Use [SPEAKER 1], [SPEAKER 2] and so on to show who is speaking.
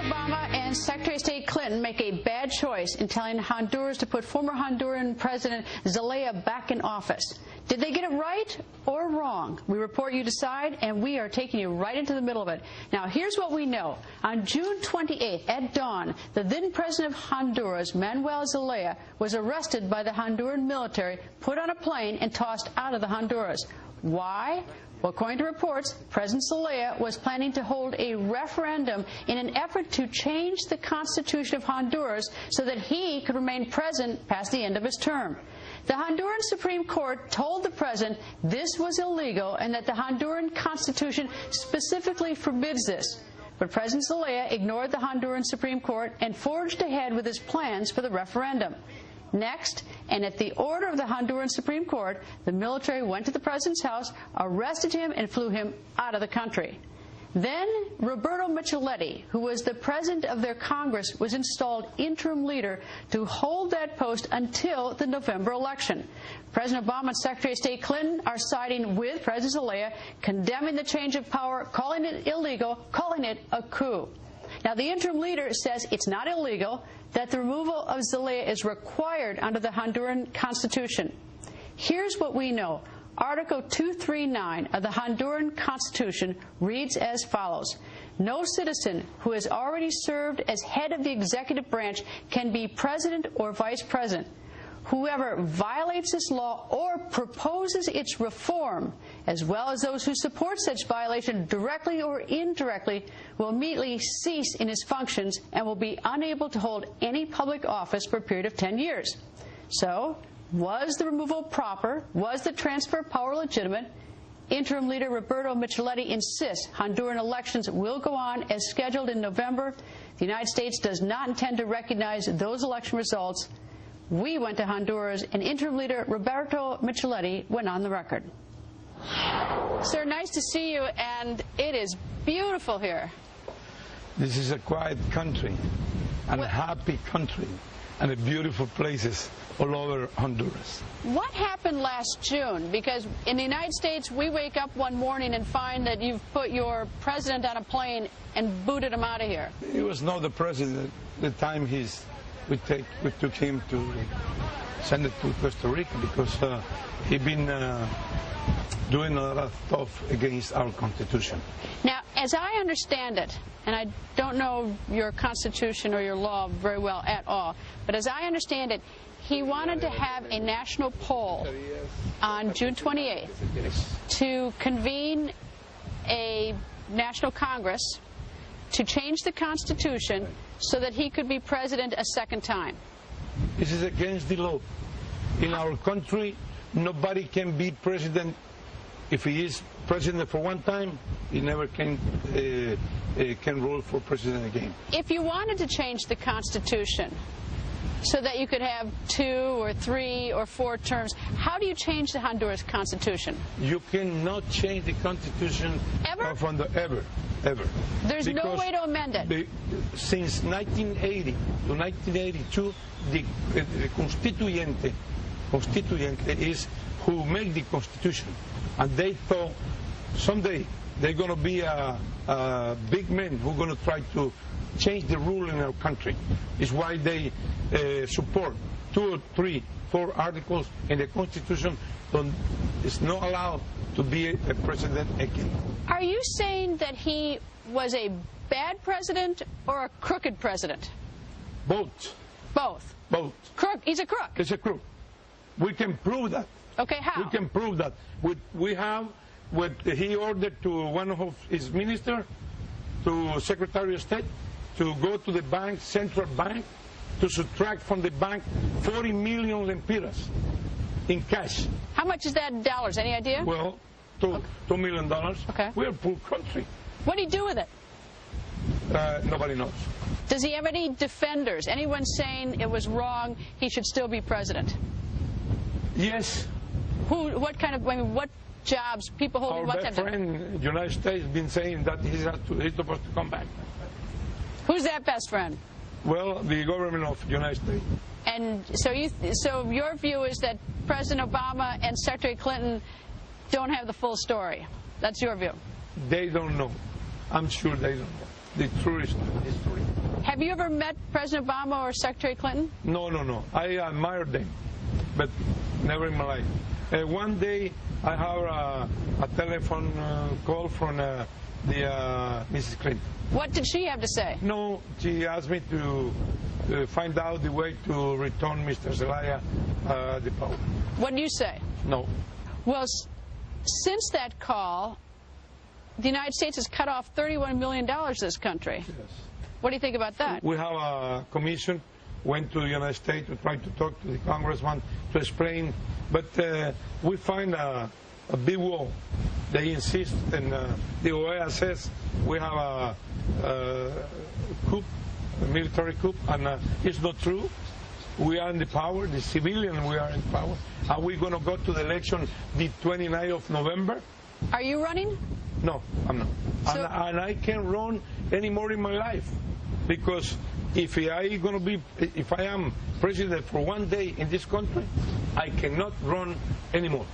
[SPEAKER 1] Obama and Secretary of State Clinton make a bad choice in telling Honduras to put former Honduran President Zelaya back in office. Did they get it right or wrong? We report, you decide, and we are taking you right into the middle of it. Now, here's what we know. On June 28th, at dawn, the then president of Honduras, Manuel Zelaya, was arrested by the Honduran military, put on a plane, and tossed out of the Honduras. Why? Well, according to reports, President Zelaya was planning to hold a referendum in an effort to change the Constitution of Honduras so that he could remain president past the end of his term. The Honduran Supreme Court told the president this was illegal and that the Honduran Constitution specifically forbids this. But President Zelaya ignored the Honduran Supreme Court and forged ahead with his plans for the referendum. Next, and at the order of the Honduran Supreme Court, the military went to the president's house, arrested him, and flew him out of the country. Then Roberto Micheletti, who was the president of their Congress, was installed interim leader to hold that post until the November election. President Obama and Secretary of State Clinton are siding with President Zelaya, condemning the change of power, calling it illegal, calling it a coup. Now, the interim leader says it's not illegal, that the removal of Zelaya is required under the Honduran Constitution. Here's what we know. Article 239 of the Honduran Constitution reads as follows. No citizen who has already served as head of the executive branch can be president or vice president. Whoever violates this law or proposes its reform, as well as those who support such violation directly or indirectly, will immediately cease in his functions and will be unable to hold any public office for a period of 10 years. So, was the removal proper? Was the transfer of power legitimate? Interim leader Roberto Micheletti insists Honduran elections will go on as scheduled in November. The United States does not intend to recognize those election results. We went to Honduras, and interim leader Roberto Micheletti went on the record. Sir, nice to see you, and it is beautiful here.
[SPEAKER 2] This is a quiet country, and a happy country, and a beautiful places all over Honduras.
[SPEAKER 1] What happened last June? Because in the United States, we wake up one morning and find that you've put your president on a plane and booted him out of here.
[SPEAKER 2] He was not the president at the time we took him to send it to Costa Rica because he'd been doing a lot of stuff against our Constitution.
[SPEAKER 1] Now, as I understand it, and I don't know your Constitution or your law very well at all, but as I understand it, he wanted to have a national poll on June 28th to convene a national Congress to change the Constitution so that he could be president a second time.
[SPEAKER 2] This is against the law. In our country, nobody can be president. If he is president for one time, he never can rule for president again.
[SPEAKER 1] If you wanted to change the Constitution so that you could have 2 or 3 or 4 terms, how do you change the Honduras Constitution?
[SPEAKER 2] You cannot change the Constitution
[SPEAKER 1] ever?
[SPEAKER 2] Ever.
[SPEAKER 1] There's no way to amend it.
[SPEAKER 2] Since 1980 to 1982, the constituyente is who make the Constitution. And they thought someday they're going to be a big men who are going to try to change the rule in our country. It's why they support 2 or 3, 4 articles in the Constitution that is not allowed to be a president again.
[SPEAKER 1] Are you saying that he was a bad president or a crooked president?
[SPEAKER 2] Both.
[SPEAKER 1] Both?
[SPEAKER 2] Both.
[SPEAKER 1] Crook. He's a crook.
[SPEAKER 2] He's a crook. We can prove that.
[SPEAKER 1] Okay, how?
[SPEAKER 2] We can prove that. We have what he ordered to one of his ministers, to Secretary of State, to go to the bank, central bank, to subtract from the bank 40 million lempiras in cash.
[SPEAKER 1] How much is that in dollars? Any idea?
[SPEAKER 2] Well, $2 million.
[SPEAKER 1] Okay.
[SPEAKER 2] We're a poor country.
[SPEAKER 1] What did he do with it?
[SPEAKER 2] Nobody knows.
[SPEAKER 1] Does he have any defenders? Anyone saying it was wrong, he should still be president?
[SPEAKER 2] Yes.
[SPEAKER 1] What kind of, I mean, what jobs, people holding what type of...
[SPEAKER 2] Our best friend in the United States has been saying that he's supposed to come back.
[SPEAKER 1] Who's that best friend?
[SPEAKER 2] Well, the government of the United States.
[SPEAKER 1] And so your view is that President Obama and Secretary Clinton don't have the full story. That's your view.
[SPEAKER 2] They don't know. I'm sure they don't know. the tourist history.
[SPEAKER 1] Have you ever met President Obama or Secretary Clinton?
[SPEAKER 2] No, no, no. I admire them, but never in my life. One day I have a telephone call from Mrs. Clinton.
[SPEAKER 1] What did she have to say?
[SPEAKER 2] No, she asked me to find out the way to return Mr. Zelaya the power.
[SPEAKER 1] What did you say?
[SPEAKER 2] No.
[SPEAKER 1] Well, since that call, the United States has cut off $31 million to this country.
[SPEAKER 2] Yes.
[SPEAKER 1] What do you think about that?
[SPEAKER 2] We have a commission, went to the United States to try to talk to the congressman to explain, but we find a big wall. They insist, and the OEA says we have a coup, a military coup, and it's not true. We are in the power, the civilian, we are in power. Are we going to go to the election the 29th of November?
[SPEAKER 1] Are you running?
[SPEAKER 2] No, I'm not.
[SPEAKER 1] So,
[SPEAKER 2] and I can't run anymore in my life, because if I am president for one day in this country, I cannot run anymore.